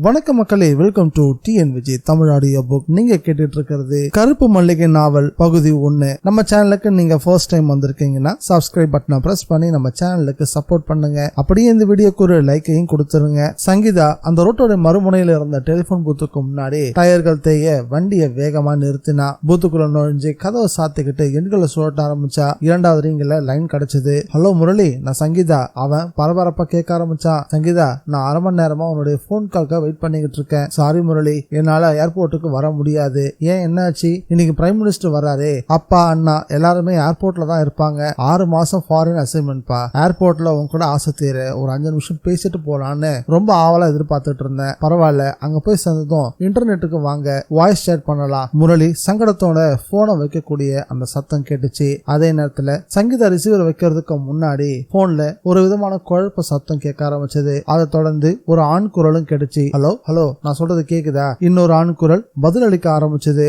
வணக்க மக்களே, welcome to TN Vijay Tamil audio book. நீங்க கேட்டுட்டு இருக்கிறது கருப்பு மல்லிகை நாவல் பகுதி 1. நம்ம சேனலுக்கு நீங்க ஃபர்ஸ்ட் டைம் வந்திருக்கீங்கன்னா சப்ஸ்கிரைப் பட்டனை பிரஸ் பண்ணி நம்ம சேனலுக்கு சப்போர்ட் பண்ணுங்க. அப்படியே இந்த வீடியோக்கு ஒரு லைக்கையும் கொடுத்துருங்க. சங்கீதா அந்த ரோட்டோட மறுமுனையில இருந்த டெலிபோன் பூத்துக்கு முன்னாடி டயர்கள் தேய வண்டியை வேகமா நிறுத்தினா. பூத்துக்குள்ள நுழைஞ்சு கதவை சாத்திக்கிட்டு எண்களை சுழட்ட ஆரம்பிச்சா. 2வது ரிங்ல லைன் கிடைச்சது. ஹலோ முரளி, நான் சங்கீதா. அவன் பரபரப்பா கேட்க ஆரம்பிச்சான். சங்கீதா, நான் அரை மணி நேரமா உன்னுடைய போன் கால்க்கு வெயிட் பண்ணிக்கிட்டு இருக்கேன். சாரி முரளி, என்னால ஏர்போர்ட்டுக்கு வர முடியாது. ஏன், என்னாச்சு? இன்னைக்கு பிரைம் மினிஸ்டர் வராரு. அப்பா அண்ணா எல்லாருமே ஏர்போர்ட்ல தான் இருப்பாங்க. 6 மாசம் ஃபாரின் அசைன்மெண்ட் பா. ஏர்போர்ட்ல உன் கூட ஆசை தீர ஒரு 5 நிமிஷம் பேசிட்டு போலான்னு ரொம்ப ஆவலா எதிர்பார்த்துட்டு இருந்தேன். பரவாயில்ல, அங்க போய் சேர்ந்ததும் இன்டர்நெட்டுக்கு வாங்க, வாய்ஸ் சேட் பண்ணலாம். முரளி சங்கடத்தோட போனை வைக்கக்கூடிய அந்த சத்தம் கேட்டுச்சு. அதே நேரத்துல சங்கீதா ரிசீவர் வைக்கிறதுக்கு முன்னாடி போன்ல ஒரு விதமான குழப்ப சத்தம் கேட்க ஆரம்பிச்சது. அதை தொடர்ந்து ஒரு ஆண் குரலும் கேட்டுச்சு. ஹலோ ஹலோ, நான் சொல்றது கேக்குதா? இன்னொரு ஆண் குரல் பதில் அளிக்க ஆரம்பிச்சது.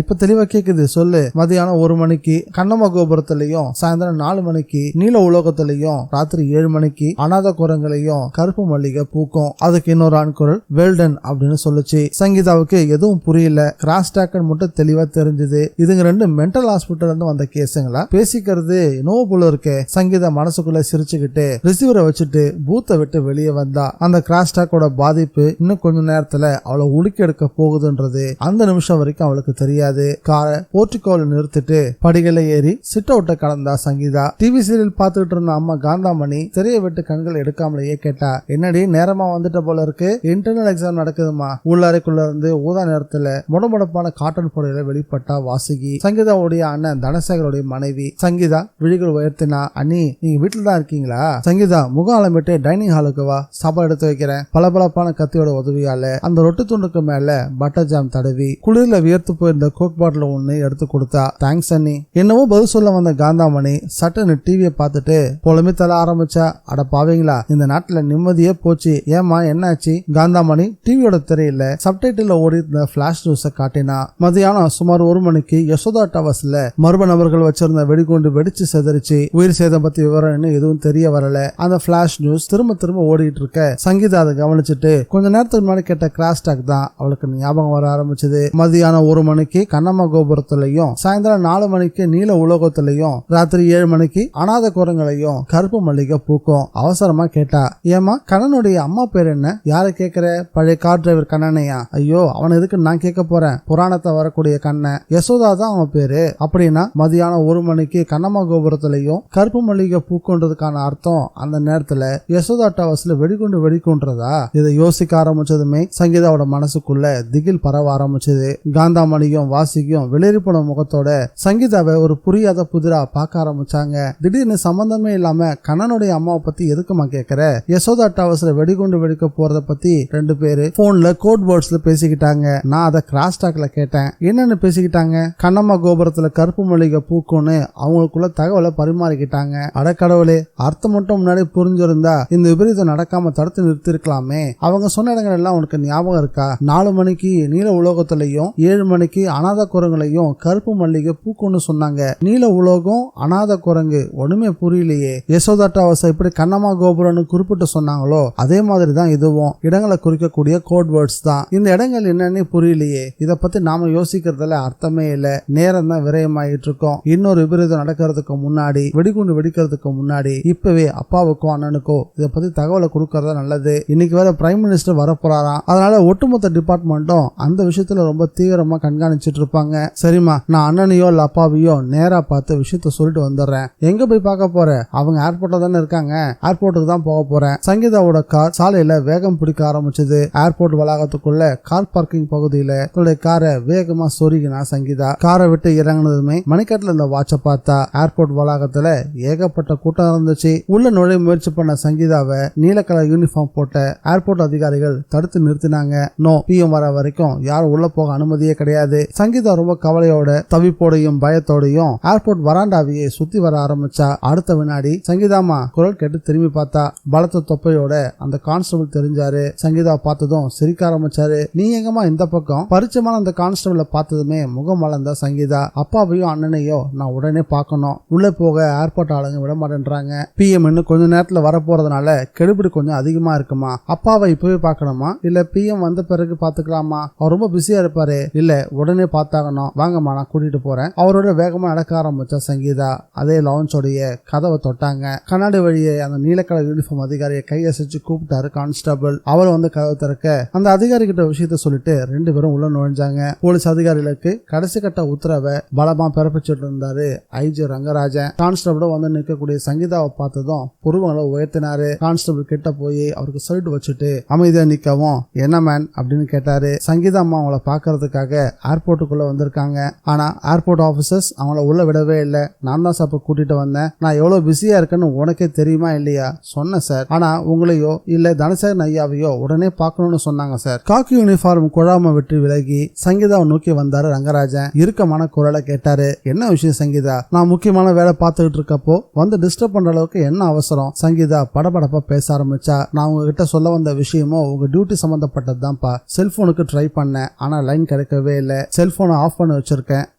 இப்ப தெளிவா கேக்குது, சொல்லு. மதியானம் 1 மணிக்கு கண்ணம்மா கோபுரத்திலையும், சாயந்தரம் 4 மணிக்கு நீல உலோகத்திலையும், ராத்திரி 7 மணிக்கு அநாத குரங்களையும் கருப்பு மல்லிகை பூக்கும். அதுக்கு இன்னொரு ஆண் குரல் வெல்டன் அப்படின்னு சொல்லுச்சு. சங்கீதாவுக்கு எதுவும் புரியல. கிராஸ் டாக்கன் மட்டும் தெளிவா தெரிஞ்சது. இதுங்க 2 மென்டல் ஹாஸ்பிட்டல் இருந்து வந்த கேஸுங்களா? பேசிக்கிறது நோவு போல இருக்கே. சங்கீதா மனசுக்குள்ள சிரிச்சுக்கிட்டு ரிசீவரை வச்சுட்டு பூத்தை விட்டு வெளியே வந்தா. அந்த கிராஸ் டாக்கோட பாதிப்பு இன்னும் கொஞ்ச நேரத்துல அவளை உலுக்கி எடுக்க போகுதுன்றது அந்த நிமிஷம் வரைக்கும் அவளுக்கு தெரியாது. காரை போர்ட்டிகோல நிறுத்திட்டு படிகளை ஏறி சிட் அவுட்ட கலந்தா சங்கீதா. டிவி சீரியல் பார்த்துட்டு இருந்த அம்மா காந்தாமணி திரையை விட்டு கண்கள் எடுக்காமலேயே கேட்டா, என்னடி நேரமா வந்துட்ட போல இருக்கு? Internal exam நடக்குதுமா. உள்ளறைக்குள்ள இருந்து ஊதா நேரத்துல முடமுடப்பான காட்டன் புடவையில வெளிப்பட்டா வாசுகி, சங்கீதாவுடைய அண்ணன் தனசேகருடைய மனைவி. சங்கீதா விழிகள் உயர்த்தினா, அண்ணி நீங்க வீட்டுல தான் இருக்கீங்களா? சங்கீதா முகம் அலம்பிட்டு டைனிங் ஹாலுக்கு வா, சாப்பாடு எடுத்து வைக்கிறேன். பளபளப்பான கத்தியோட உதவியால அந்த ரொட்டி துண்டுக்கு மேல பட்டர் ஜாம் தடவி குளிர்ல வியர்த்து போயிருந்த கோக் பாட்டில் ஒண்ணு எடுத்து கொடுத்தா. தேங்க்ஸ் அண்ணி. என்னவோ பதில் சொல்ல வந்த காந்தாமணி சட்டுன்னு டிவியை பார்த்துட்டு புலம்பி தர ஆரம்பிச்சா. அட பாவீங்களா, இந்த நாட்டுல நிம்மதியே போச்சு. ஏமா, என்னாச்சு? காந்தாமணி டிவியோட திரையில சப்டைட்டில் ஓடி இருந்த பிளாஷ் நியூஸை காட்டினா. மதியானம் சுமார் 1 மணிக்கு யசோதா டவர்ஸ்ல மர்ம நபர்கள் வச்சிருந்த வெடிகுண்டு வெடிச்சு செதறிச்சு. உயிர் சேதம் பத்தி விவரம் எதுவும் தெரிய வரல. அந்த பிளாஷ் நியூஸ் திரும்ப திரும்ப ஓடிட்டு இருக்க சங்கீதா அதை கவனிச்சுட்டு கொஞ்ச நேரத்துக்கு முன்னாடி கேட்ட கிராஸ் டாக் தான் அவளுக்கு ஞாபகம் வர ஆரம்பிச்சது. மதியானம் 1 மணிக்கு கண்ணம்மா கோபுரத்திலையும், சாயந்தரம் 4 மணிக்கு நீல உலோகத்திலையும், ராத்திரி 7 மணிக்கு அநாத குரங்களையும் கருப்பு மல்லிகை பூக்கும். அவசரமா கேட்டா, ஏமா கண்ணனுடைய அம்மா பேர் என்ன? யார கேக்குற? பழைய கார் டிரைவர் கண்ணனையா? ஐயோ, அவன் எதுக்கு நான் கேட்க போறேன்? புராணத்தை வரக்கூடிய கண்ணன். யசோதா தான் அவன் பேரு. அப்படின்னா மதியானம் 1 மணிக்கு கண்ணம்மா கோபுரத்திலையும் கருப்பு மல்லிகை பூக்குன்றதுக்கான அர்த்தம் அந்த நேரத்துல யசோதா டவர்ஸ்ல வெடிகுண்டு வெடிக்குன்றதா? இதை யோசிக்க ஆரம்பிச்சதுமே சங்கீதாவோட மனசுக்குள்ள திகில் பரவ ஆரம்பிச்சது. காந்தாமணியும் வாசிக்கும் வெளியேறி போன முகத்தோட சங்கீதாவை ஒரு புரியாத புதிரா பார்க்க ஆரம்பிச்சாங்க. திடீர்னு சம்பந்தமே இல்லாம கண்ணனுடைய அம்மாவை பத்தி எதுக்குமா கேக்குற? யசோதா டவர்ஸ்ல வெடிகுண்டு வெடிக்க போறத பத்தி 2 பேரு போன்ல கோட் வேர்ட்ஸ்ல பேசிக்கிட்டாங்க. நான் அதை கிராஸ் டாக்ல கேட்டேன். என்னன்னு பேசிக்கிட்டாங்க? கண்ணம்மா கோபுரத்துல கருப்பு மல்லிகை பூக்கும்னு அவங்களுக்குள்ள தகவலை பரிமாறிக்கிட்டாங்க. அடக்கடவுளே, அர்த்தம் மட்டும் முன்னாடி புரிஞ்சிருந்தா இந்த விபரீதம் நடக்காம தடுத்து நிறுத்தி இருக்கலாமே. அவங்க சொன்ன இடங்கள் எல்லாம் உனக்கு ஞாபகம் இருக்கா? 4 மணிக்கு நீல உலோகத்திலையும், 7 மணிக்கு அநாத குரங்குலையும் கருப்பு மல்லிகை பூக்கும்னு சொன்னாங்க. நீல உலோகம், அநாத குரங்கு, ஒண்ணுமே புரியலையே. யசோதா டவர்ஸ் எப்படி கண்ணம்மா கோபுரம்னு குறிப்பிட்டு சொன்னாங்களோ அதே மாதிரி தான் இதுவும் இடங்களை குறிக்கக்கூடிய கோட் வேர்ட்ஸ் தான். இந்த இடங்கள் என்னன்னு புரியலையே. இத பத்தி நாம யோசிக்கிறதுல அர்த்தமே இல்ல. நேரம் தான் விரயமாயிட்டு இருக்கோம். இன்னொரு விபரீதம் நடக்கிறதுக்கு முன்னாடி, வெடிகுண்டு வெடிக்கிறதுக்கு முன்னாடி இப்பவே அப்பாவுக்கோ அண்ணனுக்கோ இத பத்தி தகவலை கொடுக்கறதா நல்லது. இன்னைக்கு வேற பிரைம் மினிஸ்டர் வரப்போறாராம். அதனால ஒட்டுமொத்த டிபார்ட்மெண்ட்டும் அந்த விஷயத்துல ரொம்ப தீவிரமா கண்காணிச்சிட்டு இருப்பாங்க. சரிமா, நான் அண்ணனையோ இல்ல அப்பாவையோ நேரா பார்த்து விஷயத்த சொல்லிட்டு வந்துடுறேன். எங்க போய் பார்க்க போற? அவங்க ஏர்போர்ட்ல தானே இருக்காங்க. ஏர்போர்ட்டுக்கு தான் போக போறேன். சங்கீதாவோட கார் சாலையில வேகம் பிடிக்க ஆரம்பிச்சது. ஏர்போர்ட் வளாகத்துக்குள்ள கார் பார்க்கிங் பகுதியில தன்னுடைய காரை வேகமா சொருகினா சங்கீதா. காரை விட்டு இறங்கினதுமே மணிக்கட்டில் இந்த வாட்ச பார்த்தா. ஏர்போர்ட் வளாகத்துல ஏகப்பட்ட கூட்டம் இருந்துச்சு. உள்ள நுழைய முயற்சி பண்ண சங்கீதாவை நீல கலர் யூனிஃபார்ம் போட்ட ஏர்போர்ட் அதிகாரிகள் தடுத்து நிறுத்தினாங்க. நோ, பிஎம் வர வரைக்கும் யாரும் உள்ள போக அனுமதியே கிடையாது. சங்கீதா ரொம்ப கவலையோட தவிப்போடையும் பயத்தோடையும் ஏர்போர்ட் வராண்டாவையே சுத்தி வர ஆரம்பிச்சா. அடுத்த வினாடி சங்கீதாமா குரல் கேட்டு திரும்பி பார்த்தா. பலத்த தொப்பையோட அந்த கான்ஸ்டபிள் தெரிஞ்சாரு. சங்கீதா பார்த்ததும் சிரிக்க ஆரம்பிச்சாரு. நீ எங்கம்மா இந்த பக்கம்? பரிச்சயமான அந்த கான்ஸ்டபிள பார்த்ததுமே முகம் வளர்ந்த சங்கீதா, அப்பாவையும் அண்ணனையோ நான் உடனே பார்க்கணும். உள்ள போக ஏர்போர்ட் ஆளுங்க விட மாட்டேன்றாங்க. பிஎம் இன்னும் கொஞ்ச நேரத்துல வர போறதுனால கெடுபிடி கொஞ்சம் அதிகமா இருக்குமா. அப்பாவை இப்பவே பார்க்கணும் பார்க்கணுமா இல்ல பிஎம் வந்த பிறகு பாத்துக்கலாமா? அவர் ரொம்ப பிஸியா இருப்பாரு. இல்ல உடனே பார்த்தாகணும், வாங்கம்மா நான் கூட்டிட்டு போறேன். அவரோட வேகமா நடக்க ஆரம்பிச்சா சங்கீதா. அதே லான்ச்சோடைய கதவை தொட்டாங்க. கண்ணாடி வழியே அந்த நீலக்கலர் யூனிஃபார்ம் அதிகாரியை கையசைச்சு கூப்பிட்டாரு கான்ஸ்டபிள். அவர் வந்து கதவை திறக்க அந்த அதிகாரி கிட்ட விஷயத்த சொல்லிட்டு 2 பேரும் உள்ள நுழைஞ்சாங்க. போலீஸ் அதிகாரிகளுக்கு கடைசி கட்ட உத்தரவை பலமா பிறப்பிச்சுட்டு இருந்தாரு ஐஜி ரங்கராஜன். கான்ஸ்டபிளும் வந்து நிற்கக்கூடிய சங்கீதாவை பார்த்ததும் புருவங்களை உயர்த்தினாரு. கான்ஸ்டபிள் கிட்ட போய் அவருக்கு சல்யூட் வச்சுட்டு அமைதியா நிக்கவும், என்ன மேன் அப்படின்னு கேட்டாரு. சங்கீதா அம்மா அவங்கள பாக்குறதுக்காக ஏர்போர்ட்டுக்குள்ள வந்திருக்காங்க. ஆனா ஏர்போர்ட் ஆபீசர்ஸ் அவங்கள உள்ள விடவே இல்லை. நான் தான் சார் கூட்டிட்டு வந்தேன். நான் எவ்வளவு பிஸியா இருக்கேன்னு உனக்கே தெரியுமா இல்லையா? சொன்னேன் சார். ஆனா உங்களையோ இல்ல தனசேகரன் ஐயாவையோ உடனே பார்க்கணும்னு சொன்னாங்க சார். காக்கி யூனிஃபார்ம் குழாம விட்டு விலகி சங்கீதாவை நோக்கி வந்தாரு ரங்கராஜன். இறுக்கமான குரலை கேட்டாரு. என்ன விஷயம் சங்கீதா? நான் முக்கியமான வேலை பார்த்துக்கிட்டு இருக்கப்போ வந்து டிஸ்டர்ப் பண்ற அளவுக்கு என்ன அவசரம்? சங்கீதா படபடப்பா பேச ஆரம்பிச்சா. நான் உங்ககிட்ட சொல்ல வந்த விஷயமோ உங்க டியூட்டி சம்பந்தப்பட்டதுதான்ப்பா. செல்போனுக்கு ட்ரை பண்ணேன், ஆனா லைன் கிடைக்கவே இல்லை. செல்போனை ஆஃப் பண்ணி வச்சிருக்கேன்.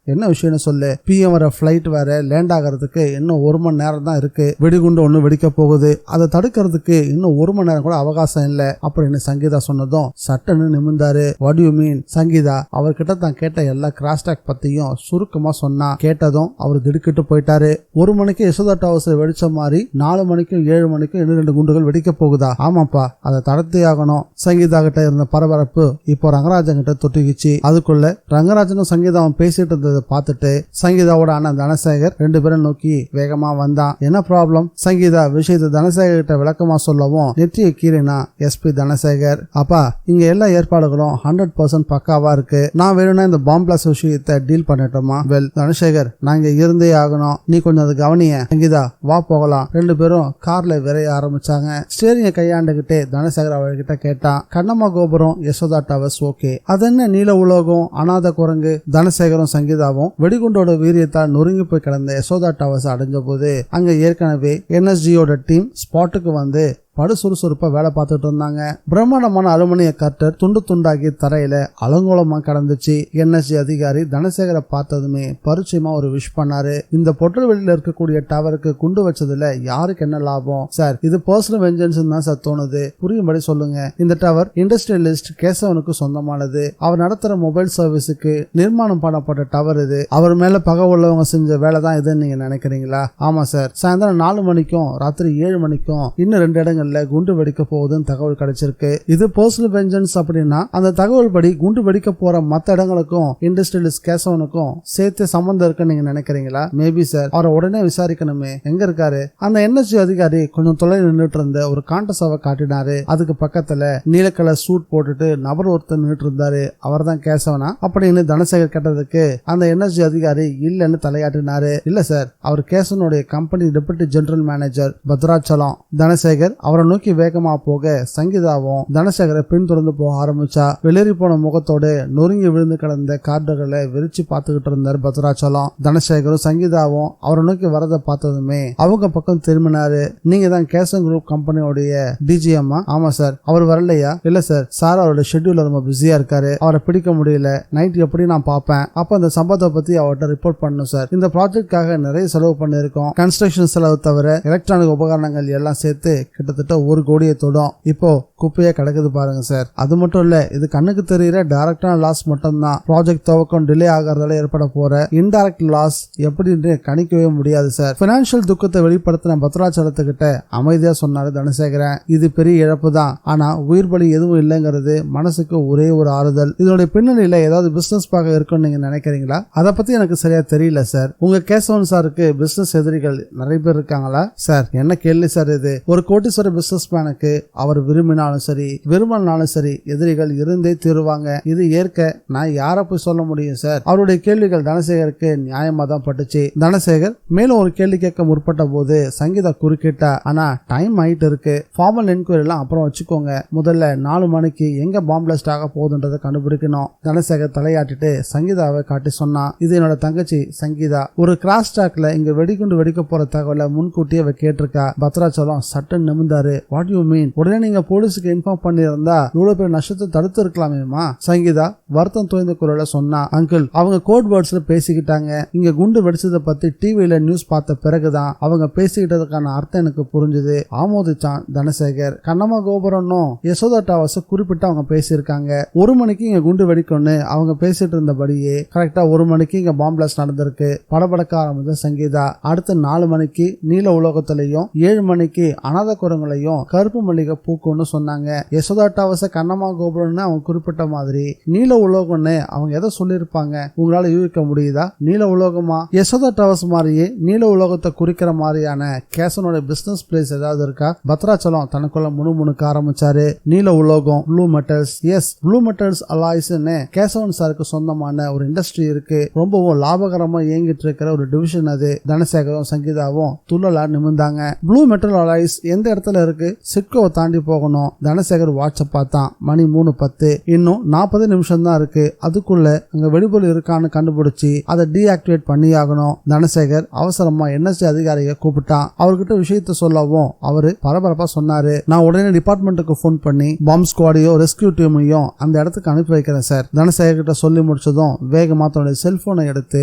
என்ன விஷயம்னு சொல்லு. பிஎம் வர பிளைட் வேற லேண்ட் ஆகிறதுக்கு இன்னும் 1 மணி நேரம் தான் இருக்கு. வெடிகுண்டு ஒண்ணு வெடிக்க போகுது. அதை தடுக்கிறதுக்கு இன்னும் 1 மணி நேரம் கூட அவகாசம் இல்லை அப்படின்னு சங்கீதா சொன்னதும் சட்டன்னு நிமிர்ந்தாரு. What you mean? சங்கீதா அவர்கிட்ட தான் கேட்ட எல்லா கிராஸ்டாக் பத்தியும் சுருக்கமா சொன்னா. கேட்டதும் அவர் திடுக்கிட்டு போயிட்டாரு. 1 மணிக்கு யசோதா டவர்ஸ்ல வெடிச்ச மாதிரி 4 மணிக்கும் 7 மணிக்கும் இன்னும் 2 குண்டுகள் வெடிக்க போகுதா? ஆமாப்பா, அதை தடுத்தே ஆகணும். சங்கீதா கிட்ட இருந்த பரபரப்பு இப்போ ரங்கராஜன் கிட்ட தொட்டிக்கிச்சு. அதுக்குள்ள ரங்கராஜனும் சங்கீதாவும் பேசிட்டு இருந்ததை பார்த்துட்டு சங்கீதாவோட அண்ணன் தனசேகர் 2 பேரும் நோக்கி வேகமா வந்தான். என்ன ப்ராப்ளம்? சங்கீதா விஷயத்தை தனசேகர் கிட்ட விளக்கமா சொல்லவும் நெற்றியை கீறினா எஸ்பி தனசேகர். அப்பா, இங்க எல்லா ஏற்பாடுகளும் 100% பக்காவா இருக்கு. நான் வேணும்னா இந்த பாம்பு பிளாஸ்ட் விஷயத்தை டீல் பண்ணட்டுமா? வெல் தனசேகர், நான் இங்க இருந்தே ஆகணும். நீ கொஞ்சம் அது கவனிய. சங்கீதா வா போகலாம். 2 பேரும் கார்ல விரைய ஆரம்பிச்சாங்க. ஸ்டேரிங்க கையாண்டுகிட்டே தனசேகர் அவர்கிட்ட கேட்டான். கண்ணம்மா கோபுரம், யசோதா டவர்ஸ் ஓகே. அது என்ன நீல உலோகம், அநாத குரங்கு? தனசேகரும் சங்கீதாவும் வெடிகுண்டோட வீரியத்தால் நொறுங்கி போய் கிடந்த யசோதா டவர்ஸ் அடைஞ்ச போது அங்க ஏற்கனவே என்எஸ்ஜியோட டீம் ஸ்பாட்டுக்கு வந்து படு சுறுசுறுப்பா வேலை பார்த்துட்டு இருந்தாங்க. பிரம்மாண்டமான அலுமினிய கட்டர் துண்டு துண்டாகி தரையில அலங்கோலமா கடந்துச்சு. என்எஸ்ஜி அதிகாரி தனசேகரை பார்த்ததுமே பரிச்சயமா ஒரு விஷ் பண்ணாரு. இந்த பொட்டல் வெளியில இருக்கக்கூடிய டவருக்கு குண்டு வச்சதுல யாருக்கு என்ன லாபம்? சார், இது பர்சனல் வெஞ்சன்ஸ் தான் சார் தோணுது. புரியும்படி சொல்லுங்க. இந்த டவர் இண்டஸ்ட்ரியலிஸ்ட் கேசவனுக்கு சொந்தமானது. அவர் நடத்துற மொபைல் சர்வீஸுக்கு நிர்மாணம் பண்ணப்பட்ட டவர் இது. அவர் மேல பகை உள்ளவங்க செஞ்ச வேலை தான் இதுன்னு நீங்க நினைக்கிறீங்களா? ஆமா சார். சாயந்தரம் 4 மணிக்கும் ராத்திரி 7 மணிக்கும் இன்னும் 2 இடங்கள் குண்டு வெடிக்க போகுதுன்னு தகவல் கிடைச்சிருக்கு. இது பர்சனல் வெஞ்சன்ஸ் அப்படின்னா அந்த தகவல் படி குண்டு வெடிக்க போற மத்த இடங்களுக்கும் இண்டஸ்ட்ரியலிஸ்ட் கேசவனுக்கும் சேர்த்து சம்பந்தம் இருக்குன்னு நீங்க நினைக்கிறீங்களா? Maybe sir. அவரை உடனே விசாரிக்கணுமே. எங்க இருக்காரு? அந்த என்எஸ்ஜி அதிகாரி கொஞ்சம் தொலைவில் நின்றுட்டு இருந்த ஒரு காண்டசாவை காட்டினாரு. அதுக்கு பக்கத்துல நீலக்கலர் சூட் போட்டுட்டு நபர் ஒருத்தர் நின்றுட்டு இருந்தாரு. அவர் தான் கேசவனா அப்படின்னு தனசேகர் கேட்டதுக்கு அந்த என்எஸ்ஜி அதிகாரி இல்லன்னு தலையாட்டினாரு. இல்ல சார், அவர் கேசவனுடைய company deputy general manager Bhadrachalam. Dhanasekar அவரை நோக்கி வேகமா போக சங்கீதாவும் தனசேகரை பின்தொடர்ந்து போக ஆரம்பிச்சா. வெளியேறி போன முகத்தோடு நொறுங்கி விழுந்து கிடந்த கார்டுகளை விரிச்சு பார்த்துக்கிட்டு இருந்தார் பத்ராச்சலம். தனசேகரும் சங்கீதாவும் அவரை நோக்கி வரதை பார்த்ததுமே அவங்க பக்கம் திரும்பினாரு. நீங்க தான் கேசன் குரூப் கம்பெனியோடைய டிஜிஎம்மா? ஆமா சார். அவர் வரலையா? இல்ல சார். சார் அவரோட ஷெட்யூல்ல ரொம்ப பிஸியா இருக்காரு. அவரை பிடிக்க முடியல. நைட் எப்படி நான் பார்ப்பேன். அப்ப அந்த சம்பவத்தை பத்தி அவர்கிட்ட ரிப்போர்ட் பண்ணணும் சார். இந்த ப்ராஜெக்ட்காக நிறைய செலவு பண்ணிருக்கோம். கன்ஸ்ட்ரக்ஷன் செலவு தவிர எலக்ட்ரானிக் உபகரணங்கள் எல்லாம் சேர்த்து கிட்டத்தட்ட 1 கோடியை தொடும். இப்போ குப்பையா கிடக்குது பாருங்க சார். அது மட்டும் இல்ல, இது கண்ணுக்கு தெரியுற டைரக்டான லாஸ் மட்டும் தான். ப்ராஜெக்ட் துவக்கம் டிலே ஆகிறதால ஏற்பட போற இன்டைரக்ட் லாஸ் எப்படின்னு கணிக்கவே முடியாது சார். பினான்சியல் துக்கத்தை வெளிப்படுத்தின பத்ராச்சலத்துக்கிட்ட அமைதியா சொன்னாரு தனசேகரன். இது பெரிய இழப்பு தான், ஆனா உயிர் பலி எதுவும் இல்லைங்கிறது மனசுக்கு ஒரே ஒரு ஆறுதல். இதனுடைய பின்னணியில ஏதாவது பிசினஸ் பார்க்க இருக்குன்னு நீங்க நினைக்கிறீங்களா? அதை பத்தி எனக்கு சரியா தெரியல சார். உங்க கேசவன் சாருக்கு பிசினஸ் எதிரிகள் நிறைய பேர் இருக்காங்களா? சார், என்ன கேள்வி சார் இது? ஒரு கோட்டீஸ்வர பிசினஸ் மேனுக்கு அவர் விரும்பினாலும் சரி விரும்பினாலும் சரி எதிரிகள் இருந்தே தீருவாங்க. இது ஏற்க நான் யாரை போய் சொல்ல முடியும் சார்? அவருடைய கேள்விகள் தனசேகருக்கு நியாயமா தான் பட்டுச்சு. தனசேகர் மேலும் ஒரு கேள்வி கேட்க முற்பட்ட போது சங்கீதா குறுக்கிட்டா. ஆனா டைம் ஆயிட்டு இருக்கு. ஃபார்மல் என்கொயரி எல்லாம் அப்புறம் வச்சுக்கோங்க. முதல்ல 4 மணிக்கு எங்க பாம்பு பிளாஸ்ட் ஆக போகுதுன்றதை கண்டுபிடிக்கணும். தனசேகர் தலையாட்டிட்டு சங்கீதாவை காட்டி சொன்னா. இது என்னோட தங்கச்சி சங்கீதா. ஒரு கிராஸ் டாக்ல இங்க வெடிகுண்டு வெடிக்க போற தகவலை முன்கூட்டியே கேட்டிருக்கா. பத்ராச்சலம் சட்டன் நிமிந்தாரு. சொல்றாரு. வாட் யூ மீன்? உடனே நீங்க போலீஸுக்கு இன்ஃபார்ம் பண்ணியிருந்தா இவ்வளவு பேர் நஷ்டத்தை தடுத்து இருக்கலாமேமா? சங்கீதா வருத்தம் தோய்ந்த குரல சொன்னா. அங்கிள், அவங்க கோட் வேர்ட்ஸ்ல பேசிக்கிட்டாங்க. இங்க குண்டு வெடிச்சதை பத்தி டிவில நியூஸ் பார்த்த பிறகுதான் அவங்க பேசிக்கிட்டதுக்கான அர்த்தம் எனக்கு புரிஞ்சுது, ஆமோதிச்சான் தனசேகர். கண்ணம்மா கோபுரம்னும் யசோதா டவர்ஸ் குறிப்பிட்டு அவங்க பேசியிருக்காங்க. 1 மணிக்கு இங்க குண்டு வெடிக்கும்னு அவங்க பேசிட்டு இருந்தபடியே கரெக்டா 1 மணிக்கு இங்க பாம் பிளாஸ்ட் நடந்திருக்கு. படபடக்க ஆரம்பிச்ச சங்கீதா. அடுத்து 4 மணிக்கு நீல உலோகத்திலையும் 7 மணிக்கு அனாத குரங்களையும் கருப்பு மல்லிகை பூக்கும்னு சொன்னாங்க. யசோதா டவர்ஸ் கண்ணம்மா கோபுரம்னு அவங்க குறிப்பிட்ட மாதிரி நீல உலோகம்னு அவங்க எதை சொல்லியிருப்பாங்க? உங்களால யூகிக்க முடியுதா? நீல உலோகமா? யசோதா டவர்ஸ் மாதிரியே நீல உலோகத்தை குறிக்கிற மாதிரியான கேசனோட பிசினஸ் பிளேஸ் ஏதாவது இருக்கா? பத்ராச்சலம் தனக்குள்ள முணுமுணுக்க ஆரம்பிச்சாரு. நீல உலோகம், blue metals. Yes, blue metals அலாய்ஸ்னு கேசவன் சாருக்கு சொந்தமான ஒரு இண்டஸ்ட்ரி இருக்கு. ரொம்பவும் லாபகரமா இயங்கிட்டு இருக்கிற ஒரு டிவிஷன் அது. தனசேகரும் சங்கீதாவும் துள்ளலா நிமிர்ந்தாங்க. ப்ளூ மெட்டல் அலாய்ஸ் எந்த இடத்துல இருக்கு? சிட்கோவை தாண்டி போகணும். தனசேகர் வாட்ச பார்த்தான். மணி 3:10. இன்னும் 40 நிமிஷம் தான் இருக்கு. அதுக்குள்ள அங்க வெடிபொருள் இருக்கான்னு கண்டுபிடிச்சு அதை டீஆக்டிவேட் பண்ணி ஆகணும். தனசேகர் அவசரமா என்எஸ்டி அதிகாரியை கூப்பிட்டான். அவர்கிட்ட விஷயத்த சொல்லவும் அவரு பரபரப்பா சொன்னாரு. நான் உடனே டிபார்ட்மெண்ட்டுக்கு போன் பண்ணி பாம் ஸ்குவாடையோ ரெஸ்கியூ டீமையும் அந்த இடத்துக்கு அனுப்பி வைக்கிறேன் சார். தனசேகர் கிட்ட சொல்லி முடிச்சதும் வேகமா தன்னுடைய செல்போனை எடுத்து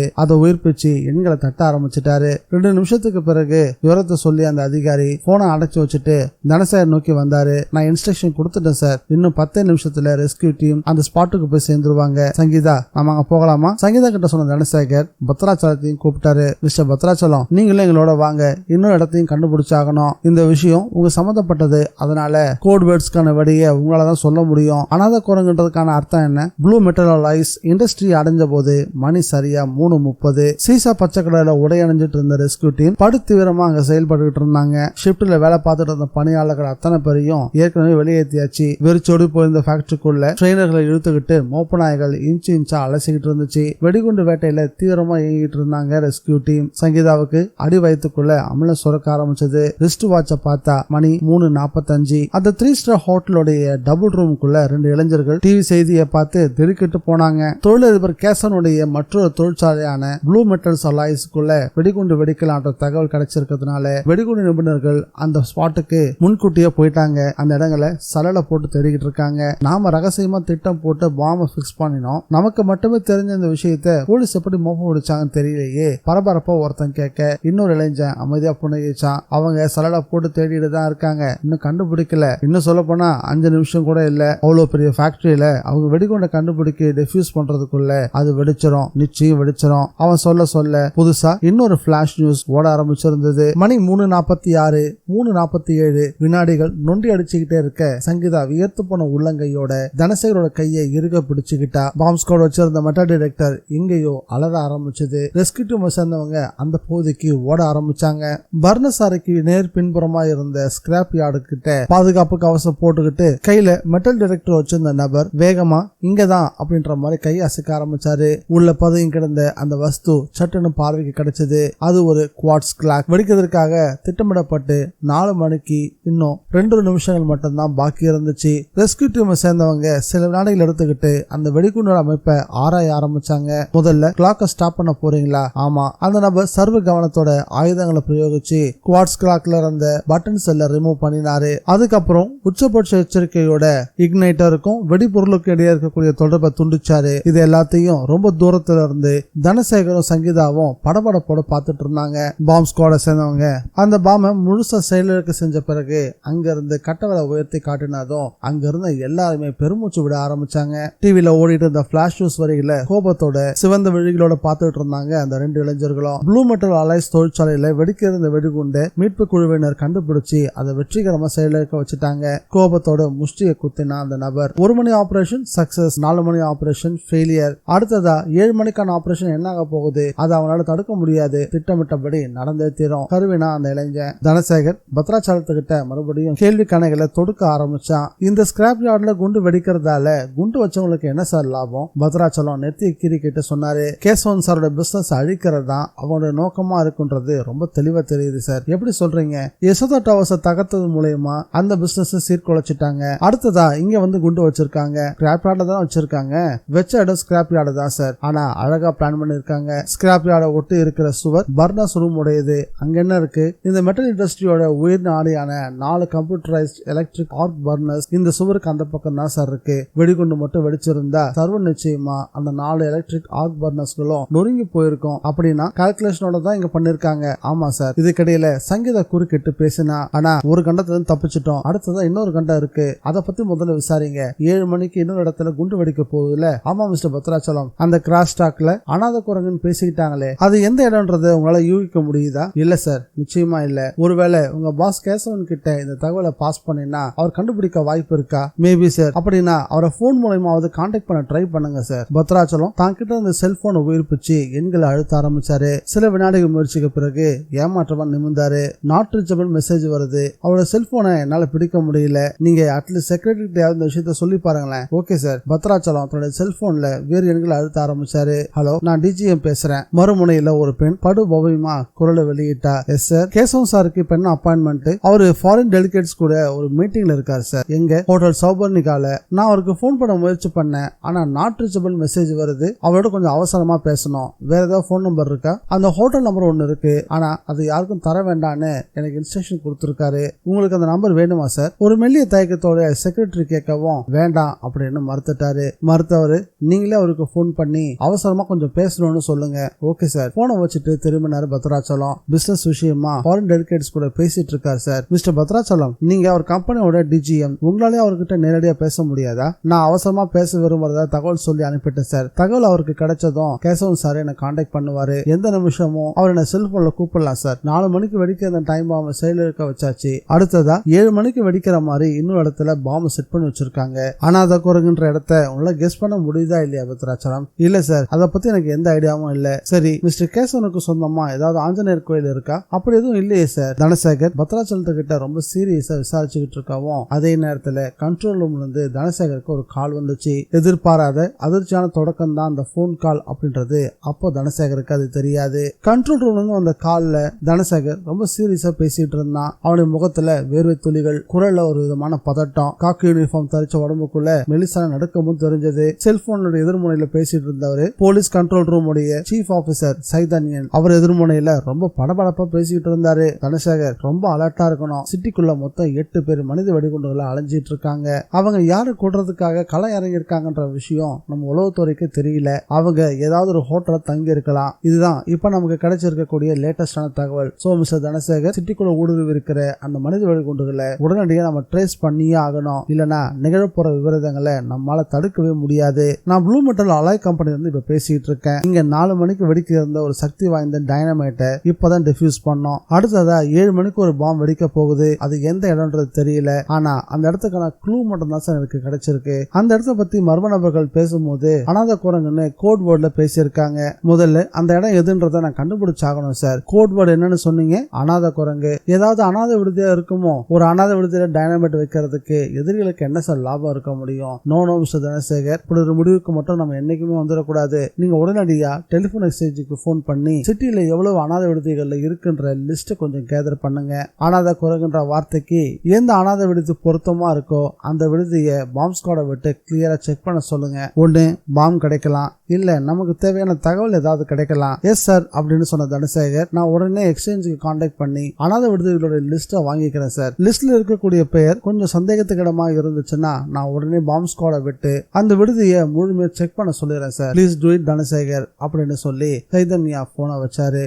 அதை உயிர்ப்பிச்சு எண்களை தட்ட ஆரம்பிச்சிட்டாரு. 2 நிமிஷத்துக்கு பிறகு விவரத்தை சொல்லி அந்த அதிகாரி போனை அடைச்சு வச்சுட்டு தனசேகர் நோக்கி வந்தாரு. நான் இன்ஸ்ட்ரக்ஷன் கொடுத்துட்டேன் சார். இன்னும் 10 நிமிஷத்துல ரெஸ்கியூ டீம் அந்த ஸ்பாட்டுக்கு போய் சேர்ந்துருவாங்க. சங்கீதா, நாம அங்க போகலாமா? சங்கீதா கிட்ட சொன்ன தனசேகர் பத்ராச்சலத்தையும் கூப்பிட்டாரு. மிஸ்டர் பத்ராச்சலம், நீங்களும் எங்களோட வாங்க. இன்னொரு இடத்தையும் கண்டுபிடிச்சாகணும். இந்த விஷயம் உங்க சம்பந்தப்பட்டது. அதனால கோட் வேர்ட்ஸ்க்கான வழியை உங்களாலதான் சொல்ல முடியும். அனாத குரங்குன்றதுக்கான அர்த்தம் என்ன? ப்ளூ மெட்டல் அலாய்ஸ் இண்டஸ்ட்ரி அடைஞ்ச போது மணி சரியா 3:30. சீசா பச்சை கலர்ல உடை அணிஞ்சிட்டு இருந்த ரெஸ்கியூ டீம் படுத்தீவிரமா அங்க செயல்பட்டு இருந்தாங்க. ஷிப்ட்ல வேலை பார்த்துட்டு இருந்த பணியாளர்கள் அத்தனை பேரையும் ஏற்கனவே வெளியேற்றியாச்சு. வெறிச்சோடி போயிருந்த ஃபேக்டரிக்குள்ள ட்ரெயினர்களை இழுத்துக்கிட்டு மோப்ப நாய்கள் இன்ச்சா அலசிக்கிட்டு இருந்துச்சு. வெடிகுண்டு வேட்டையில தீவிரமா இயங்கிட்டு இருந்தாங்க ரெஸ்கியூ டீம். சங்கீதாவுக்கு அடி வயிற்றுக்குள்ள அமிலம் சுரக்க ஆரம்பிச்சது. ரிஸ்ட் வாட்ச பார்த்தா மணி 3:45. அந்த 3 ஸ்டார் ஹோட்டலுடைய டபுள் ரூமுக்குள்ள 2 இளைஞர்கள் டிவி செய்தியை பார்த்து திடுக்கிட்டு போனாங்க. தொழிலதிபர் கேசனுடைய மற்றொரு தொழிற்சாலையான ப்ளூ மெட்டல்ஸ் அலாய்ஸ்க்குள்ள வெடிகுண்டு வெடிக்கலான்ற தகவல் கிடைச்சிருக்கிறதுனால வெடிகுண்டு நிபுணர்கள் அந்த ஸ்பாட்டுக்கு முன்கூட்டியே போயிட்டாங்க. அந்த இடங்களை சலல போட்டு தேடிக்கிட்டு இருக்காங்க. நாம ரகசியமா திட்டம் போட்டு பாம்பை பிக்ஸ் பண்ணினோம். நமக்கு மட்டுமே தெரிஞ்ச இந்த விஷயத்த போலீஸ் எப்படி மோப்பம் முடிச்சாங்கன்னு தெரியலையே. பரபரப்பா ஒருத்தன் கேட்க இன்னொரு இளைஞன் அமைதியா புன்னகிச்சான். அவங்க சலல போட்டு தேடிட்டு தான் இருக்காங்க. இன்னும் கண்டுபிடிக்கல. இன்னும் சொல்ல போனா 5 நிமிஷம் கூட இல்ல. அவ்வளவு பெரிய ஃபேக்டரியில அவங்க வெடிகுண்டை கண்டுபிடிக்க டிஃப்யூஸ் பண்றதுக்குள்ள அது வெடிச்சிரும். நிச்சயம் வெடிச்சிரும். அவன் சொல்ல புதுசா இன்னொரு பிளாஷ் நியூஸ் ஓட ஆரம்பிச்சிருந்தது. மணி 3:46. 3:47 வினாடிகள் நொண்டி அடிச்சுக்கிட்டே இருக்க சங்கீதா வியர்த்து போன உள்ளங்கையோட தனசேகரோட கையை இறுக பிடிச்சுக்கிட்டா. பாம் ஸ்குவாட் வச்சிருந்த மெட்டல் டிடெக்டர் எங்கேயோ அலற ஆரம்பிச்சது. ரெஸ்கியூ டீம் சேர்ந்தவங்க அந்த பகுதிக்கு ஓட ஆரம்பிச்சாங்க. பர்னசாரிக்கு நேர் பின்புறமா இருந்த ஸ்கிராப் யார்டு கிட்ட பாதுகாப்பு கவசம் போட்டுக்கிட்டு கையில மெட்டல் டிடெக்டர் வச்சிருந்த நபர் வேகமா இங்கதான் அப்படின்ற மாதிரி கை அசைக்க ஆரம்பிச்சாரு. உள்ள பதுங்கி கிடந்த அந்த வஸ்து சட்டுன்னு பார்வைக்கு கிடைச்சது. அது ஒரு குவார்ட்ஸ் கிளாக். வெடிக்கிறதுக்காக திட்டமிடப்பட்டு 4 மணிக்கு இன்னும் 2 நிமிஷங்கள் மட்டும்தான் பாக்கி இருந்துச்சு. ரெஸ்கியூ டீம் சேர்ந்தவங்க சில வினாடிகள் எடுத்துக்கிட்டு அந்த வெடிகுண்டோட அமைப்பை ஆராய ஆரம்பிச்சாங்க. முதல்ல கிளாக்கை ஸ்டாப் பண்ண போறீங்களா? ஆமா. அந்த நபர் சர்வ கவனத்தோட ஆயுதங்களை பிரயோகிச்சு குவார்ட்ஸ் கிளாக்ல இருந்த பட்டன் செல்ல ரிமூவ் பண்ணினாரு. அதுக்கப்புறம் உச்சபட்ச எச்சரிக்கையோட இக்னைட்டருக்கும் வெடிபொருளுக்கு இடையே இருக்கக்கூடிய தொடர்பை துண்டிச்சாரு. இது எல்லாத்தையும் ரொம்ப தூரத்துல இருந்து தனசேகரும் சங்கீதாவும் படபடப்போட பார்த்துட்டு இருந்தாங்க. பாம் ஸ்குவாட சேர்ந்தவங்க அந்த பாம்பை முழுசா செயலுக்கு செஞ்ச பிறகு அங்க இருந்து கட்டவரை உயர்த்தி காட்டினதும் அங்க இருந்த எல்லாருமே பெருமூச்சு விட ஆரம்பிச்சாங்க. டிவில ஓடிட்டு இருந்த பிளாஷ் நியூஸ் வரையில கோபத்தோட சிவந்த விழிகளோட பார்த்துட்டு இருந்தாங்க அந்த 2 இளைஞர்களும். ப்ளூ மெட்டல் அலைஸ் தொழிற்சாலையில வெடிக்க இருந்த வெடிகுண்டு மீட்பு குழுவினர் கண்டுபிடிச்சு அதை வெற்றிகரமா செயலுக்க வச்சுட்டாங்க. கோபத்தோட முஷ்டியை குத்தினா அந்த நபர். 1 மணி ஆபரேஷன் சக்சஸ், 4 மணி ஆபரேஷன் ஃபெயிலியர். அடுத்ததா 7 மணிக்கான ஆபரேஷன் என்ன ஆக போகுது? அதை அவனால தடுக்க முடியாது. திட்டமிட்டபடி நடந்தே தீரும். கருவினா அந்த இளைஞன். தனசேகர் பத்ராச்சலத்துக்கிட்ட மறுபடியும் கேள்வி கணைகளை தொடுக்க ஆரம்பிச்சான். இந்த ஸ்கிராப் யார்ட்ல குண்டு வெடிக்கிறதால குண்டு வச்சவங்களுக்கு என்ன சார் லாபம்? பத்ராச்சலம் நெத்தியை கீறிக்கிட்டு சொன்னாரு. கேசவன் சாரோட பிசினஸ் அழிக்கிறது தான் அவனோட நோக்கமா இருக்குன்றது ரொம்ப தெளிவா தெரியுது சார். எப்படி சொல்றீங்க? யசோதா டவர்ஸை தகர்த்தது மூலமா அந்த பிசினஸ் சீர்குலைச்சிட்டாங்க. அடுத்ததா இங்க வந்து குண்டு வச்சிருக்காங்க. ஸ்கிராப் யார்ட்ல தான் வச்சிருக்காங்க. வெச்ச இடம் ஸ்கிராப் யார்டு தான் சார். ஆனா அழகா பிளான் பண்ணிருக்காங்க. ஸ்கிராப் யார்டை ஒட்டி இருக்கிற சுவர் பர்னஸ் ரூம் உடையது. அங்க என்ன இருக்கு? இந்த மெட்டல் இண்டஸ்ட்ரியோட உயிர் நாடியான மாதிரியான 4 கம்ப்யூட்டரைஸ்ட் எலக்ட்ரிக் ஆர்க் பர்னர்ஸ் இந்த சுவருக்கு அந்த பக்கம் தான் சார் இருக்கு. வெடிகுண்டு மட்டும் வெடிச்சிருந்தா சர்வ நிச்சயமா அந்த 4 எலக்ட்ரிக் ஆர்க் பர்னர்ஸ்களும் நொறுங்கி போயிருக்கும். அப்படின்னா கால்குலேஷனோட தான் இங்க பண்ணிருக்காங்க. ஆமா சார். இதுக்கிடையில சங்கீதா குறுக்கிட்டு பேசினா, ஆனா ஒரு கண்டத்துல இருந்து தப்பிச்சிட்டோம், அடுத்ததான் இன்னொரு கண்டம் இருக்கு, அதை பத்தி முதல்ல விசாரிங்க. 7 மணிக்கு இன்னொரு இடத்துல குண்டு வெடிக்க போகுதுல. ஆமா மிஸ்டர் பத்ராச்சலம், அந்த கிராஸ் டாக்ல அனாத குரங்குன்னு பேசிக்கிட்டாங்களே, அது எந்த இடம்ன்றதை உங்களால யூகிக்க முடியுதா? இல்ல சார், நிச்சயமா இல்ல. ஒருவேளை உங்க பாஸ் கேசவன் கிட்ட இந்த தகவலை பாஸ் பண்ணினா அவர் கண்டுபிடிக்க வாய்ப்பு இருக்கா? Maybe sir. அப்படின்னா அவரை போன் மூலமாவது கான்டாக்ட் பண்ண ட்ரை பண்ணுங்க சார். பத்ராச்சலம் தான் கிட்ட இருந்த செல்போனை உயிர்ப்பிச்சு எண்களை அழுத்த ஆரம்பிச்சாரு. சில வினாடிகள் முயற்சிக்கு பிறகு ஏமாற்றவன் நிமிர்ந்தாரு. நாட் ரீச்சபிள் மெசேஜ் வருது. அவரோட செல்போனை என்னால பிடிக்க முடியல, நீங்க அட்லீஸ்ட் செக்ரட்டரி இந்த விஷயத்த சொல்லி பாருங்களேன். Okay sir. பத்ராச்சலம் தன்னோட செல்போன்ல வேறு எண்களை அழுத்த ஆரம்பிச்சாரு. ஹலோ, நான் டிஜிஎம் பேசுறேன். மறுமுனையில ஒரு பெண் படு பவயமா குரலை வெளியிட்டா. எஸ் சார், கேசவன் சாருக்கு பெண் அப்பாயின்மெண்ட். அவரு ஃபாரின் டெலிகேட்ஸ் கூட ஒரு மீட்டிங்ல இருக்காரு சார். எங்க? ஹோட்டல் சௌபர்ணிகால. நான் அவருக்கு போன் பண்ண முயற்சி பண்ணேன், ஆனா நாட் ரீச்சபிள் மெசேஜ் வருது. அவரோட கொஞ்சம் அவசரமா பேசணும். வேற ஏதாவது போன் நம்பர் இருக்கா? அந்த ஹோட்டல் நம்பர் ஒன்னு இருக்கு, ஆனா அது யாருக்கும் தர வேண்டான்னு எனக்கு இன்ஸ்ட்ரக்ஷன் கொடுத்திருக்காரு. உங்களுக்கு அந்த நம்பர் வேணுமா சார்? ஒரு மெல்லிய தயக்கத்தோட செக்ரட்டரி கேட்கவும் வேண்டாம் அப்படின்னு மறுத்துட்டாரு. மறுத்தவரு, நீங்களே அவருக்கு போன் பண்ணி அவசரமா கொஞ்சம் பேசணும்னு சொல்லுங்க. Okay sir. போனை வச்சுட்டு திரும்பினாரு பத்ராச்சலம். பிசினஸ் விஷயமா ஃபாரின் டெலிகேட்ஸ் கூட பேசிட்டு இருக்காரு சார். மிஸ்டர் பத்ராச்சலம், நீங்க அவர் கம்பெனியோட டிஜிஎம், உங்களாலே அவர்கிட்ட நேரடியா பேச முடியாதா? நான் அவசரமா பேச விரும்புறதா தகவல் சொல்லி அனுப்பிட்டேன் சார். தகவல் அவருக்கு கிடைச்சதும் கேசவன் சார் என்ன கான்டாக்ட் பண்ணுவாரு. எந்த நிமிஷமும் அவர் என்ன செல்போன்ல கூப்பிடலாம் சார். 4 மணிக்கு வெடிக்கிற அந்த டைம் பாம்பை செயல் இருக்க வச்சாச்சு. அடுத்ததா 7 மணிக்கு வெடிக்கிற மாதிரி இன்னொரு இடத்துல பாம்பு செட் பண்ணி வச்சிருக்காங்க. அனாத குரங்குன்ற இடத்த உங்களால கெஸ் பண்ண முடியுதா இல்லையா பத்ராச்சலம்? இல்ல சார், அதை பத்தி எனக்கு எந்த ஐடியாவும் இல்ல. சரி, மிஸ்டர் கேசவனுக்கு சொந்தமா ஏதாவது ஆஞ்சநேயர் கோயில் இருக்கா? அப்படி எதுவும் இல்லையே சார். தனசேகர் பத்ராச்சலத்து கிட்ட ரொம்ப சீரியஸா விசாரிச்சுக்கிட்டு இருக்கவும் அதே நேரத்துல கண்ட்ரோல் ரூம்ல இருந்து தனசேகருக்கு ஒரு கால் வந்துச்சு. எதிர்பாராத அதிர்ச்சியான தொடக்கம் தான் அந்த போன் கால் அப்படின்றது அப்போ தனசேகருக்கு அது தெரியாது. கண்ட்ரோல் ரூம்ல இருந்து அந்த கால்ல தனசேகர் ரொம்ப சீரியஸா பேசிட்டு இருந்தான். அவனுடைய முகத்துல வேர்வை துளிகள், குரல்ல ஒரு விதமான பதட்டம். காக்கி யூனிஃபார்ம் தரிச்ச உடம்புக்குள்ள மெலிசான நடுக்கமும் தெரிஞ்சது. செல்போனோட எதிர்முனையில பேசிட்டு இருந்தவரு போலீஸ் கண்ட்ரோல் ரூம் உடைய சீஃப் ஆபீசர் சைதன்யன். அவர் எதிர்முனையில ரொம்ப படபடப்பா பேசிட்டு இருந்தாரு. தனசேகர் ரொம்ப அலர்ட்டா இருக்கணும். சிட்டிக்குள்ள மொத்தம் 8 பேர் மனித வெடிகுண்டுகளை அலைஞ்சிட்டு இருக்காங்க. அவங்க யாரு கூடுறதுக்காக களை இறங்கி இருக்காங்கன்ற விஷயம் நம்ம உளவுத்துறைக்கு தெரியல. அவங்க ஏதாவது ஒரு ஹோட்டல தங்கி இருக்கலாம். இதுதான் இப்ப நமக்கு கிடைச்சிருக்கக்கூடிய லேட்டஸ்டான தகவல். சோ மிஸ்டர் தனசேகர், சிட்டிக்குள்ள ஊடுருவி இருக்கிற அந்த மனித வெடிகுண்டுகளை உடனடியாக நம்ம ட்ரேஸ் பண்ணியே ஆகணும். இல்லனா நிகழப்போற விவரங்களை நம்மளால தடுக்கவே முடியாது. நான் ப்ளூ மெட்டல் அலாய் கம்பெனி இருந்து இப்ப பேசிட்டு இருக்கேன். இங்க 4 மணிக்கு வெடிக்க இருந்த ஒரு சக்தி வாய்ந்த டைனமைட்டை இப்பதான் டிஃப்யூஸ் பண்ணோம். அடுத்ததா 7 மணிக்கு ஒரு பாம்பு வெடிக்க போகுது. அது எந்த இடம்ன்றது தெரியல. ஆனா அந்த இடத்துக்கான க்ளூ மட்டும் தான் சார் எனக்கு கிடைச்சிருக்கு. அந்த இடத்த பத்தி மர்ம நபர்கள் பேசும்போது அனாத குரங்குன்னு கோட் வேர்ட்ல பேசியிருக்காங்க. முதல்ல அந்த இடம் எதுன்றத நான் கண்டுபிடிச்சாகணும் சார். கோட் வேர்டு என்னன்னு சொன்னீங்க? அனாத குரங்கு. ஏதாவது அனாத விடுதியா இருக்குமோ? ஒரு அனாத விடுதியில டைனமைட் வைக்கிறதுக்கு எதிரிகளுக்கு என்ன சார் லாபம் இருக்க முடியும்? நோ மிஸ்டர் தனசேகர், இப்படி ஒரு முடிவுக்கு மட்டும் நம்ம என்னைக்குமே வந்துடக்கூடாது. நீங்க உடனடியா டெலிபோன் எக்ஸ்சேஞ்சுக்கு போன் பண்ணி சிட்டியில எவ்வளவு அனாத விடுதிகள்ல இருக்குன்ற லிஸ்ட் கொஞ்சம் கேதர் பண்ணுங்க. அனாத குரங்குன்ற வார்த்தைக்கு எந்த அனாத விடுதி பொருத்தமா இருக்கோ அந்த விடுதியை பாம்ப் ஸ்குவாடை விட்டு கிளியரா செக் பண்ண சொல்லுங்க. ஒண்ணு பாம்பு கிடைக்கலாம், இல்ல நமக்கு தேவையான தகவல் ஏதாவது கிடைக்கலாம். எஸ் சார் அப்படின்னு சொன்ன தனசேகர், நான் உடனே எக்ஸ்சேஞ்சுக்கு கான்டாக்ட் பண்ணி அனாத விடுதிகளோட லிஸ்ட்டை வாங்கிக்கிறேன் சார். லிஸ்ட்ல இருக்கக்கூடிய பெயர் கொஞ்சம் சந்தேகத்துக்கிடமா இருந்துச்சுன்னா நான் உடனே பாம்ப் ஸ்குவாடை விட்டு அந்த விடுதியை முழுமையா செக் பண்ண சொல்லிடுறேன் sir. Please do it Dhanasekar அப்படின்னு சொல்லி சைதன்யா போனை வச்சாரு.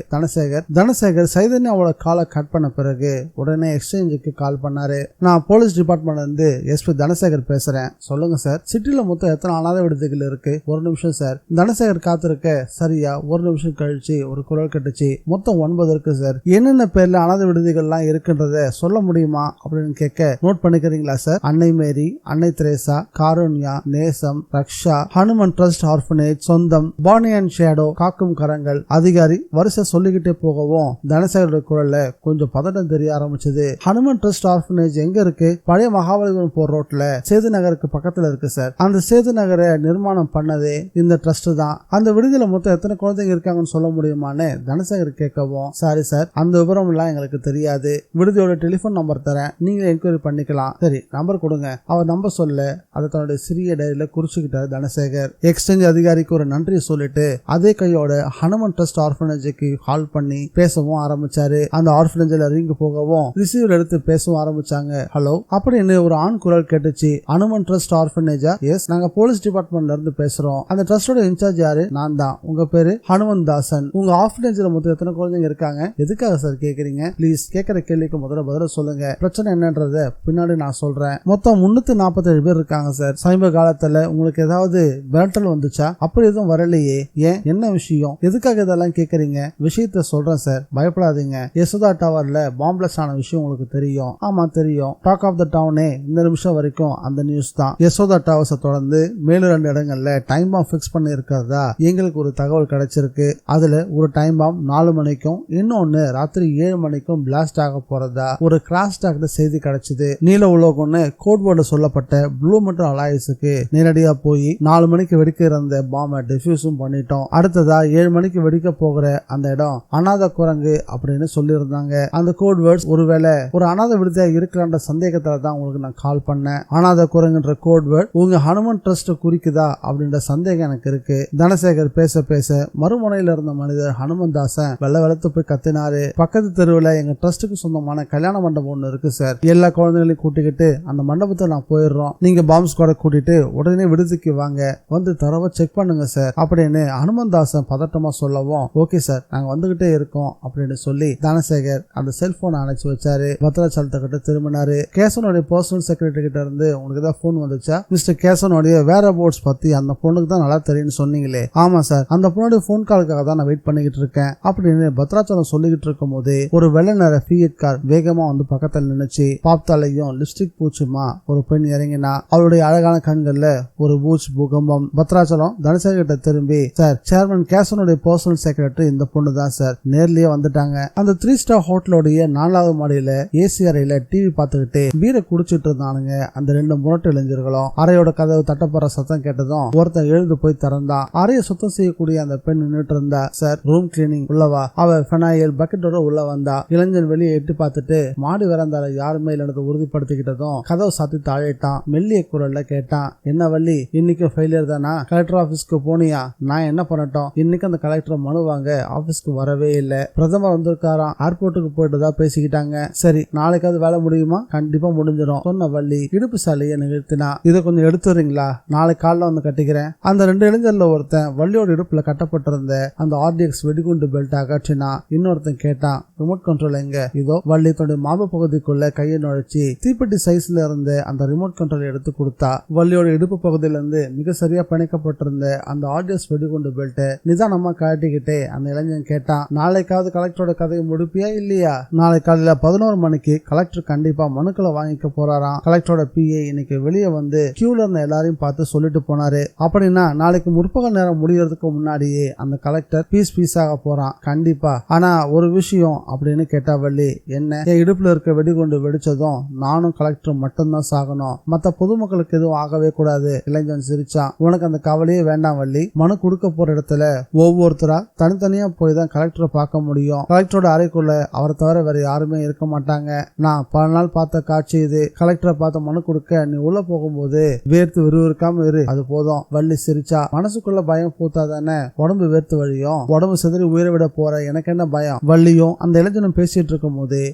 தனசேகர் சைதன்யாவோட காலை கட் பண்ண பிறகு உடனே எக்ஸ்சேஞ்சுக்கு கால் பண்ணாரு. நான் போலீஸ் டிபார்ட்மெண்ட்ல இருந்து எஸ்பி தனசேகர் பேசுறேன். சொல்லுங்க சார், சிட்டில மொத்தம் எத்தனை அனாத விடுதிகள் இருக்கு? ஒரு நிமிஷம் சார். தனசேகர் காத்திருக்க சரியா ஒரு நிமிஷம் கழிச்சு ஒரு குரல் கட்டுச்சு. மொத்தம் 9 இருக்கு சார். என்னென்ன பேர்ல அனாத விடுதிகள்லாம் இருக்குன்றத சொல்ல முடியுமா அப்படின்னு கேட்க, நோட் பண்ணிக்கிறீங்களா சார்? அன்னை மேரி, அன்னை தெரேசா, காருண்யா, நேசம், ரக்ஷா, ஹனுமன் ட்ரஸ்ட் ஆர்ஃபனேஜ், சொந்தம், பானி அண்ட் ஷேடோ, காக்கும் கரங்கள். அதிகாரி வரிசை சொல்லிக்கிட்டே போகவும் தனசேகரோட குரல்ல கொஞ்சம் பதட்டம் தெரிய ஆரம்பிச்சது. ஹனுமன் ட்ரஸ்ட் ஆர்ஃபனேஜ் எங்க இருக்கு? பழைய மகாபலிபுரம் போற ரோட்ல சேது நகருக்கு பக்கத்துல இருக்கு சார். அந்த சேது நகரை நிர்மாணம் பண்ணதே இந்த ட்ரஸ்ட் ட்ரஸ்ட் தான். அந்த விடுதியில மொத்தம் எத்தனை குழந்தைங்க இருக்காங்கன்னு சொல்ல முடியுமான்னு தனசேகர் கேட்கவும், சாரி சார், அந்த விவரம் எல்லாம் எங்களுக்கு தெரியாது. விடுதியோட டெலிபோன் நம்பர் தரேன், நீங்க என்கொயரி பண்ணிக்கலாம். சரி, நம்பர் கொடுங்க. அவர் நம்பர் சொல்ல அதை தன்னுடைய சிறிய டைரியில குறிச்சுக்கிட்டாரு தனசேகர். எக்ஸ்சேஞ்ச் அதிகாரிக்கு ஒரு நன்றி சொல்லிட்டு அதே கையோட ஹனுமன் ட்ரஸ்ட் ஆர்ஃபனேஜுக்கு கால் பண்ணி பேசவும் ஆரம்பிச்சாரு. அந்த ஆர்ஃபனேஜ்ல ரிங் போகவும் ரிசீவர் எடுத்து பேசவும் ஆரம்பிச்சாங்க. ஹலோ அப்படின்னு ஒரு ஆண் குரல் கேட்டுச்சு. ஹனுமன் ட்ரஸ்ட் ஆர்ஃபனேஜா? எஸ், நாங்க போலீஸ் டிபார்ட்மெண்ட்ல இருந்து பேசுறோம். அந்த ட்ரஸ்டோட இன்சார்ஜ் யாரு? நான் தான். உங்க பேரு? ஹனுமன் தாசன். உங்க ஆர்ஃபனேஜ்ல மொத்தம் எத்தனை குழந்தைங்க இருக்காங்க? எதுக்காக சார் கேக்குறீங்க? ப்ளீஸ் கேட்கிற கேள்விக்கு முதல்ல பதில சொல்லுங்க. பிரச்சனை என்னன்றத பின்னாடி நான் சொல்றேன். மொத்தம் 347 பேர் இருக்காங்க சார். சமீப காலத்துல உங்களுக்கு ஏதாவது மிரட்டல் வந்துச்சா? அப்படி எதுவும் வரலையே. ஏன், என்ன விஷயம்? எதுக்காக இதெல்லாம் கேக்குறீங்க? விஷயத்த சொல்றேன் சார், பயப்படாதீங்க. யசோதா டவர்ல பாம் பிளாஸ்ட் ஆன விஷயம் உங்களுக்கு தெரியும்? ஆமா தெரியும். டாக் ஆஃப் த டவுனே இந்த நிமிஷம் வரைக்கும் அந்த நியூஸ் தான். யசோதா டவர்ஸை தொடர்ந்து மேலும் 2 இடங்கள்ல டைம் பாம் பிக்ஸ் பண்ணி இருக்கிறதா எங்களுக்கு ஒரு தகவல் கிடைச்சிருக்கு. அதுல ஒரு டைம் பாம் 4 மணிக்கும் இன்னொன்னு ராத்திரி 7 மணிக்கும் பிளாஸ்ட் ஆக போறதா ஒரு கிராஸ் டாக்ல செய்தி கிடைச்சது. நீல உலோகம்னு கோட் போர்டு சொல்லப்பட்ட ப்ளூ மெட்டல் அலாய்ஸுக்கு நேரடியா போய் 4 மணிக்கு வெடிக்க இருந்த பாம்பை டிஃப்யூஸும் பண்ணிட்டோம். அடுத்ததா 7 மணிக்கு வெடிக்க போகிற அந்த இடம் அனாத குரங்கு அப்படின்னு சொல்லியிருந்தாங்க. அந்த கோட் வேர்ட்ஸ் ஒருவேளை ஒரு அனாத விடுதியா இருக்கலான்ற சந்தேகத்துல தான் உங்களுக்கு நான் கால் பண்ணேன். அனாத குரங்குன்ற கோட் வேர்ட் உங்க ஹனுமன் ட்ரஸ்ட் குறிக்குதா அப்படின்ற சந்தேகம் எனக்கு இருக்கு. தனசேகர் பேச பேச மறுமுனையில இருந்த மனிதர் ஹனுமன் தாசன் வெள்ள வெளுத்து போய் கத்தினாரு. பக்கத்து தெருவில் எங்க ட்ரஸ்டுக்கு சொந்தமான கல்யாண மண்டபம் ஒண்ணு இருக்கு சார். எல்லா குழந்தைகளையும் கூட்டிக்கிட்டு அந்த மண்டபத்தை நான் போயிடுறோம். நீங்க பாம்ப் ஸ்குவாட கூட்டிட்டு உடனே விடுதிக்கு வாங்க, வந்து தரவா செக் பண்ணுங்க சார் அப்படின்னு ஹனுமன் தாசன் பதட்டமா சொல்லவும், ஓகே சார், நாங்க வந்துகிட்டே இருக்கோம் அப்படின்னு சொல்லி தனசேகர் அந்த செல்போன் அணைச்சு வச்சாரு. பத்ராச்சலத்துக்கிட்ட திரும்பினாரு. கேசவனுடைய பர்சனல் செக்ரட்டரி கிட்ட இருந்து உங்களுக்கு ஏதாவது போன் வந்துச்சா? மிஸ்டர் கேசவனுடைய வேற போர்ட்ஸ் பத்தி அந்த பொண்ணுக்கு தான் நல்லா தெரியும்னு சொன்னீங்களே. ஆமா சார், அந்த பொண்ணுடைய போன் காலுக்காக தான் நான் வெயிட் பண்ணிக்கிட்டு இருக்கேன் அப்படின்னு பத்ராச்சலம் சொல்லிக்கிட்டு இருக்கும் போது ஒரு வெள்ளை நிற ஃபியட் கார் வேகமா வந்து பக்கத்துல நின்னுச்சு. பாப்தாலையும் லிப்ஸ்டிக் பூச்சுமா ஒரு பெண் இறங்கினா. அவளுடைய அழகான கண்கள்ல ஒரு பூச் பூகம்பம். பத்ராச்சலம் தனசேகர் கிட்ட திரும்பி, சார், சேர்மன் கேசவனுடைய பர்சனல் செக்ரட்டரி இந்த பொண்ணு தான் சார், நேர்லயே வந்துட்டாங்க. அந்த 3 ஸ்டார் ஹோட்டலோடைய 4வது மாடியில ஏசி அறையில டிவி பார்த்துக்கிட்டு பீரை குடிச்சிட்டு இருந்தானுங்க அந்த 2 முரட்டு இளைஞர்களும். அறையோட கதவு தட்டப்படுற சத்தம் கேட்டதும் ஒருத்தன் எழுந்து போய் திறந்தான். அறையை சுத்தம் செய்யக்கூடிய அந்த பெண் நின்றுட்டு இருந்தா. சார், ரூம் கிளீனிங் உள்ளவா? அவ ஃபெனாயில் பக்கெட்டோட உள்ள வந்தா. இளைஞன் வெளியே எட்டி பார்த்துட்டு மாடி வராந்தால யாருமே இல்லைன்னு உறுதிப்படுத்திக்கிட்டதும் கதவு சாத்தி தாழிட்டான். மெல்லிய குரல்ல கேட்டான், என்ன வள்ளி, இன்னைக்கு ஃபெயிலியர் தானா? கலெக்டர் ஆபீஸ்க்கு போனியா? நான் என்ன பண்ணட்டும்? இன்னைக்கு அந்த கலெக்டர் மனு வாங்க ஆபீஸ்க்கு வரவே இல்லை. பிரதமர் வந்திருக்காராம், ஏர்போர்ட்டுக்கு போயிட்டு தான் பேசிக்கிட்டாங்க. சரி, நாளைக்காவது வேலை முடியுமா? கண்டிப்பா முடிஞ்சிடும் சொன்ன வள்ளி இடுப்பு சாலையை நிகழ்த்தினா. இதை கொஞ்சம் எடுத்துறீங்களா? நாளை காலைல வந்து கட்டிக்கிறேன். அந்த 2 இளைஞர்ல ஒருத்தன் வள்ளியோட இடுப்புல கட்டப்பட்டிருந்த அந்த ஆர்டிஎக்ஸ் வெடிகுண்டு பெல்ட் அகற்றினா. இன்னொருத்தன் கேட்டான், ரிமோட் கண்ட்ரோல் எங்க? இதோ. வள்ளி தன்னுடைய மார்பு பகுதிக்குள்ள கையை நுழைச்சி தீப்பெட்டி சைஸ்ல இருந்த அந்த ரிமோட் கண்ட்ரோல் எடுத்து கொடுத்தா. வள்ளியோட இடுப்பு பகுதியில இருந்து மிக சரியா பிணைக்கப்பட்டிருந்த அந்த ஆர்டிஎக்ஸ் வெடிகுண்டு பெல்ட் நிதானமா காட்டிக்கிட்டே அந்த இளைஞன் கேட்டான், நாளைக்காவது கலெக்டரோட கதையை முடிப்பியா இல்லையா? நாளை காலையில 11 மணிக்கு கலெக்டர் கண்டிப்பா மனுக்களை வாங்கிக்க போறாராம். கலெக்டரோட பிஏ இன்னைக்கு வெளியே வந்து கியூல இருந்த எல்லாரையும் பார்த்து சொல்லிட்டு போனாரு. அப்படின்னா நாளைக்கு முற்பகல் நேரம் முடியறதுக்கு முன்னாடியே அந்த கலெக்டர் பீஸாக போறான் கண்டிப்பா. ஆனா ஒரு விஷயம் அப்படின்னு கேட்டா வள்ளி, என்ன? என் இடுப்புல இருக்க வெடிகுண்டு வெடிச்சதும் நானும் கலெக்டர் மட்டும்தான் சாகணும், மத்த பொதுமக்களுக்கு எதுவும் ஆகவே கூடாது. இளைஞன் சிரிச்சான். உனக்கு அந்த கவலையே வேண்டாம் வள்ளி. மனு கொடுக்க போற இடத்துல ஒவ்வொருத்தரா தனித்தனியா போய் தான் கலெக்டரை பார்க்க முடியும். கலெக்டரோட அறைக்குள்ள அவரை தவிர வேற யாருமே இருக்க மாட்டாங்க. நான் பல நாள் பார்த்த காட்சி இது. கலெக்டரை பார்த்த மனு கொடுக்க நீ உள்ள போகும்போது வேர்த்து விறுவிறுக்காம இரு, அது போதும். வள்ளி சிரிச்சா. மனசுக்குள்ள பயம் பூத்தாதானே உடம்பு வேர்த்து வழியும். உடம்பு சிதறி உயிரை விட போற எனக்கு என்ன பயம்? வள்ளியும் அந்த இளைஞனும் பேசிட்டு இருக்கும் போது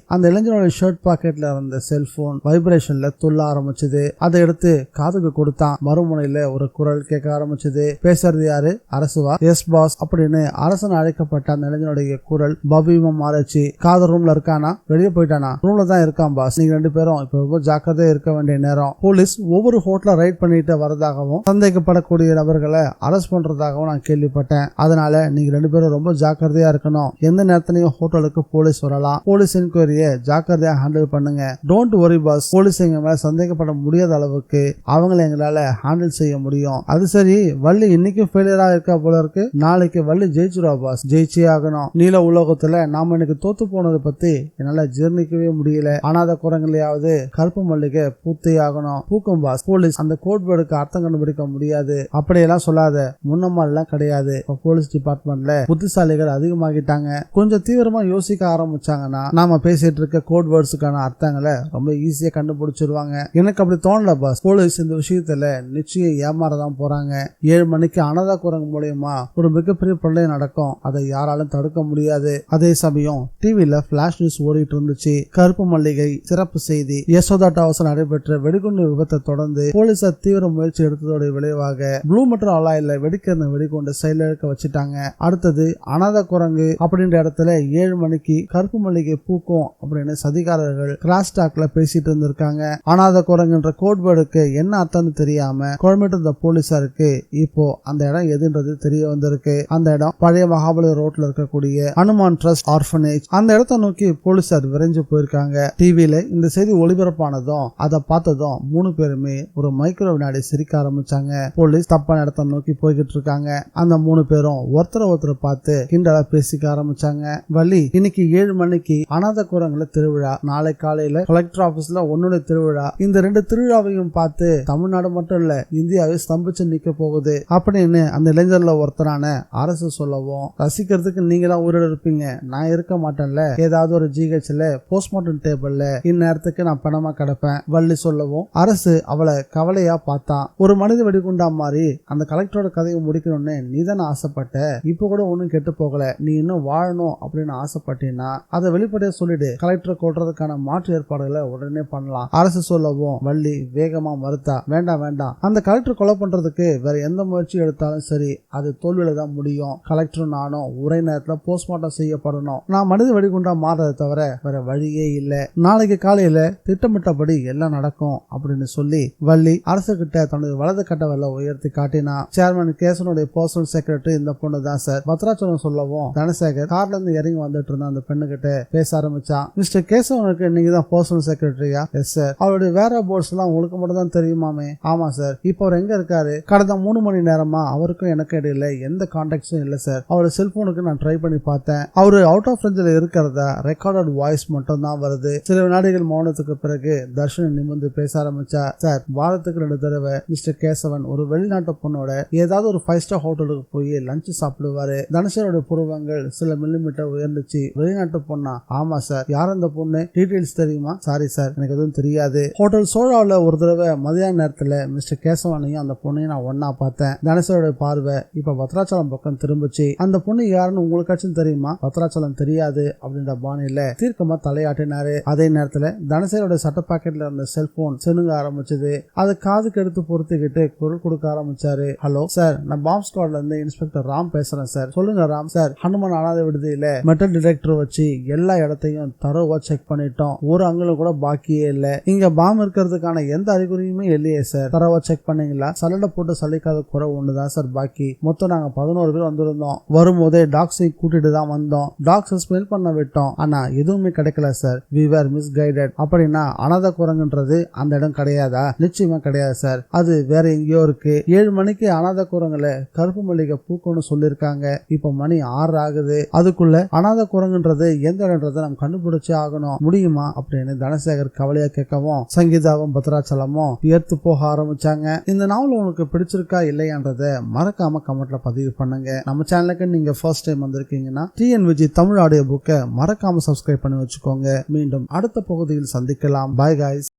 அந்த இளைஞனோட ஷர்ட் பாக்கெட்ல இருந்த செல்போன் வைப்ரேஷன்ல துள்ள ஆரம்பிச்சது. அதை எடுத்து காதுக்கு கொடுத்தான். மறுமுனையில ஒரு குரல் கேட்க ஆரம்பிச்சது. பேசுறது யாரு? அரசுவா? எஸ் பாஸ் அப்படின்னு அரசன் அழைக்கப்பட்ட அந்த இளைஞனுடைய குரல் பவ்யமா மாறிச்சு. காதல் ரூம்ல இருக்கானா? வெளியே போயிட்டானா? ரூம்ல தான் இருக்கான் பாஸ். நீங்க 2 பேரும் இப்ப ரொம்ப ஜாக்கிரதையா இருக்க வேண்டிய நேரம். போலீஸ் ஒவ்வொரு ஹோட்டல ரைட் பண்ணிட்டு வரதாகவும் சந்தேகப்படக்கூடிய நபர்களை அரெஸ்ட் பண்றதாகவும் நான் கேள்விப்பட்டேன். அதனால நீங்க 2 பேரும் ரொம்ப ஜாக்கிரதையா இருக்கணும். எந்த நேரத்திலையும் ஹோட்டலுக்கு போலீஸ் வரலாம். போலீஸ் என்கொயரிய ஜாக்கிரதையா ஹேண்டில் பண்ணுங்க. Don't worry pass. போலீஸ் எங்க மேல சந்தேகப்பட முடியாத அளவுக்கு அவங்களை எங்களால ஹேண்டில் செய்ய முடியும். அது சரி, வள்ளி இன்னைக்கும் ஃபெயிலியரா இருக்கா போல இருக்கு. நாளைக்கு வள்ளி ஜெயிச்சுருவா பாஸ். ஜெயிச்சே ஆகணும். நீல உலகத்துல நாம எனக்கு தோத்து போனதை பத்தி என்னால ஜீர்ணிக்கவே முடியல. அனாத குரங்களையாவது கருப்பு மல்லிகை பூத்தே ஆகணும். பூக்கும் பாஸ். போலீஸ் அந்த கோட் வேர்டுக்கு அர்த்தம் கண்டுபிடிக்க முடியாது. அப்படியெல்லாம் சொல்லாத. இருக்காத, முன்னமாலாம் கிடையாது. போலீஸ் டிபார்ட்மெண்ட்ல புத்திசாலிகள் அதிகமாகிட்டாங்க. கொஞ்சம் தீவிரமா யோசிக்க ஆரம்பிச்சாங்கன்னா நாம பேசிட்டு இருக்க கோட் வேர்ட்ஸுக்கான அர்த்தங்களை ரொம்ப ஈஸியா கண்டுபிடிச்சிருவாங்க. எனக்கு அப்படி தோணல பாஸ். போலீஸ் இந்த விஷயத்துல நிச்சயம் ஏமாறதான் போறாங்க. 7 மணிக்கு அனாதை குரங்கு மூலியமா ஒரு மிகப்பெரிய பிரளய நடக்கும். அதை யாராலும் தடுக்க முடியாது. அதே சமயம் டிவில பிளாஷ் நியூஸ் ஓடிட்டு இருந்துச்சு. கருப்பு மல்லிகை சிறப்பு செய்தி. யசோதா டவர்ஸ் நடைபெற்ற வெடிகுண்டு விபத்தை தொடர்ந்து போலீசார் தீவிர முயற்சி எடுத்ததோட விளைவாக ப்ளூ மற்றும் அலாயில வெடிக்கிற வெடிகுண்டு செயலிழக்க வச்சுட்டாங்க. அடுத்தது அனாதை குரங்கு அப்படின்ற இடத்துல 7 மணிக்கு கருப்பு மல்லிகை பூக்கும் அப்படின்னு சதிகாரர்கள் கிராஸ் டாக்ல பேசிட்டு இருந்திருக்காங்க. அனாதை குரங்குன்ற கோட் வேர்டுக்கு என்ன அர்த்தம்னு தெரியாம குழம்பிட்டு இருந்த போலீசாருக்கு இப்போ அந்த இடம் எதுன்றது தெரிய வந்திருக்கு. அந்த இடம் பழைய மகாபலி ரோட்ல இருக்கக்கூடிய ஹனுமான் ட்ரஸ்ட் ஆர்ஃபனேஜ். அந்த இடத்தை நோக்கி போலீசார் விரைஞ்சு போயிருக்காங்க. டிவில இந்த செய்தி ஒளிபரப்பானதும் அதை பார்த்ததும் 3 பேருமே ஒரு மைக்ரோ வினாடி சிரிக்க ஆரம்பிச்சாங்க. போலீஸ் தப்பான இடத்தை நோக்கி போய்கிட்டு இருக்காங்க. அந்த 3 பேரும் ஒருத்தரை பார்த்து கிண்டலா பேசிக்க ஆரம்பிச்சாங்க. வள்ளி, இன்னைக்கு 7 மணிக்கு அனாதை குரங்குல திருவிழா, நாளை காலையில கலெக்டர் ஆபீஸ்ல உன்னுடைய திருவிழா. இந்த 2 திருவிழாவையும் பார்த்து தமிழ்நாடு மட்டும் இல்ல இந்தியாவை ஸ்தம்பிச்சு நிக்க போகுது அப்படின்னு அந்த இளைஞர்ல ஒருத்தரான அரசு சொல்லவும், ரசிக்கிறதுக்கு நீங்க தான் ஊரில் இருப்பீங்க, நான் இருக்க மாட்டேன்ல. ஏதாவது ஒரு ஜிஹெச்ல போஸ்ட்மார்ட்டம் டேபிள்ல இந்நேரத்துக்கு நான் பணமா கிடப்பேன் வள்ளி சொல்லவும், அரசு அவளை கவலையா பார்த்தான். ஒரு மனித வெடிகுண்டா மாதிரி அந்த கலெக்டரோட கதையை முடிக்கணும்னு நீ தானே ஆசைப்பட்ட. இப்ப கூட ஒன்னும் கெட்டு போகல. நீ இன்னும் வாழணும் அப்படின்னு ஆசைப்பட்டீங்கன்னா அதை வெளிப்படையா சொல்லிடு. கலெக்டரை கொல்றதுக்கான மாற்று ஏற்பாடுகளை உடனே பண்ணலாம் அரசு சொல்லவும், வள்ளி வேகமா மறுத்தா. வேண்டாம் வேண்டாம், அந்த கலெக்டர் கொலை பண்றதுக்கு வேற எந்த முயற்சி எடுத்தாலும் சரி அது தோல்வியில தான் முடியும். கலெக்டரும் நானும் ஒரே நேரத்துல போஸ்ட்மார்ட்டம் செய்யப்படணும். நான் மனித வெடிகுண்டா மாறதை தவிர வேற வழியே இல்ல. நாளைக்கு காலையில திட்டமிட்டபடி எல்லாம் நடக்கும் அப்படின்னு சொல்லி வள்ளி அரசு கிட்ட தனது வலது கட்டவெல்ல உயர்த்தி காட்டினா. சேர்மன் கேசவனுடைய பர்சனல் செக்ரட்டரி இந்த பொண்ணு தான் சார் பத்ராச்சலம் சொல்லவும், தனசேகர் கார்ல இருந்து இறங்கி வந்துட்டு இருந்த அந்த பெண்ணு கிட்ட பேச ஆரம்பிச்சான். மிஸ்டர் கேசவனுக்கு நீங்க தான் பர்சனல் செக்ரட்டரியா? Yes sir. அவருடைய வேற போர்ட்ஸ் எல்லாம் உங்களுக்கு மட்டும் தான் தெரியுமாமே? ஆமா சார். இப்போ அவர் எங்க இருக்காரு? கடந்த 3 மணி நேரமா அவருக்கும் எனக்கு இடையில எந்த கான்டாக்ட்ஸும் இல்ல சார். அவரோட செல்போனுக்கு நான் ட்ரை பண்ணி பார்த்தேன். அவரு அவுட் ஆஃப் ரேஞ்சில் இருக்கிறதா ரெக்கார்டட் வாய்ஸ் மட்டும் தான் வருது. சில வினாடிகள் மௌனத்துக்கு பிறகு தர்ஷன் நிமிர்ந்து பேச ஆரம்பிச்சா. சார், வாரத்துக்கு 2 தடவை மிஸ்டர் கேசவன் ஒரு வெளிநாட்டு பொண்ணோட ஏதாவது ஒரு 5 ஸ்டார் ஹோட்டலுக்கு போய் லஞ்ச் சாப்பிடுவாரு. தனுஷரோட புருவங்கள் சில மில்லிமீட்டர் உயர்ந்துச்சு. வெளிநாட்டு பொண்ணா? ஆமா சார். யார் அந்த பொண்ணு? டீடைல்ஸ் தெரியுமா? சாரி சார், எனக்கு எதுவும் தெரியாது. ஹோட்டல் சோழாவில் ஒரு தடவை மதியான நேரத்துல மிஸ்டர் கேசவனையும் அந்த பொண்ணையும் நான் ஒன்னா பார்த்தேன். தனுஷரோட பார்வை இப்ப பத்ராச்சலம் பக்கம் திரும்பிச்சு. அந்த பொண்ணு யாருன்னு உங்களுக்காச்சும் தெரியுமா? பத்ராச்சலம் தெரியாது அப்படின்ற பாணியில தீர்க்கமா தலையாட்டினாரு. அதே நேரத்துல தனசேரோட சட்ட பாக்கெட்ல இருந்த செல்போன் செனுங்க ஆரம்பிச்சது. அதை காதுக்கு எடுத்து பொறுத்துக்கிட்டு குரல் கொடுக்க ஆரம்பிச்சாரு. ஹலோ சார், நான் பாம்ப் ஸ்குவாட்ல இருந்து இன்ஸ்பெக்டர் ராம் பேசுறேன் சார். சொல்லுங்க ராம். சார், ஹனுமான் அனாதை விடுதியில மெட்டல் டிடெக்டர் வச்சு எல்லா இடத்தையும் தரோவா செக் பண்ணிட்டோம். ஒரு அங்குலம் கூட பாக்கியே இல்ல. இங்க பாம் இருக்கிறதுக்கான எந்த அறிகுறியுமே இல்லையே சார். தரோவா செக் பண்ணீங்களா? சல்லடை போட்டு சலிக்காத குறை ஒண்ணுதான் சார் பாக்கி. மொத்தம் நாங்க 11 பேர் வந்திருந்தோம். வரும்போதே டாக்ஸை கூட்டிட்டு தான் வந்தோம். டாக்ஸை ஸ்மெல் பண்ண விட்டோம். ஆனா எதுவுமே கிடைக்கல சார். we were misguided. அப்படின்னா அனாதை குரங்குன்றது அந்த இடம் கிடையாதா? நிச்சயமா கிடையாது சார். அது வேற எங்கேயோ இருக்கு. 7 மணிக்கு அனாதை குரங்குல கருப்பு மல்லிகை பூக்கும்னு சொல்லிருக்காங்க. இப்ப மணி 6 ஆகுது. அதுக்குள்ள அனாதை குரங்குன்றது எந்த இடம்ன்றதை நம்ம கண்டுபிடிச்சே ஆகணும். முடியுமா அப்படின்னு தனசேகர் கவலையா கேட்கவும், சங்கீதாவும் பத்ராச்சலமும் ஏத்து போக ஆரம்பிச்சாங்க. இந்த நாவல் உங்களுக்கு பிடிச்சிருக்கா இல்லையான்றத மறக்காம கமெண்ட்ல பதிவு பண்ணுங்க. நம்ம சேனலுக்கு நீங்க ஃபர்ஸ்ட் டைம் வந்திருக்கீங்கன்னா TNVG தமிழ் ஆடியோ புக்கை மறக்காம சப்ஸ்கிரைப் பண்ணி வச்சுக்கோங்க. மீண்டும் அடுத்த பகுதியில் சந்திக்கலாம். Bye guys.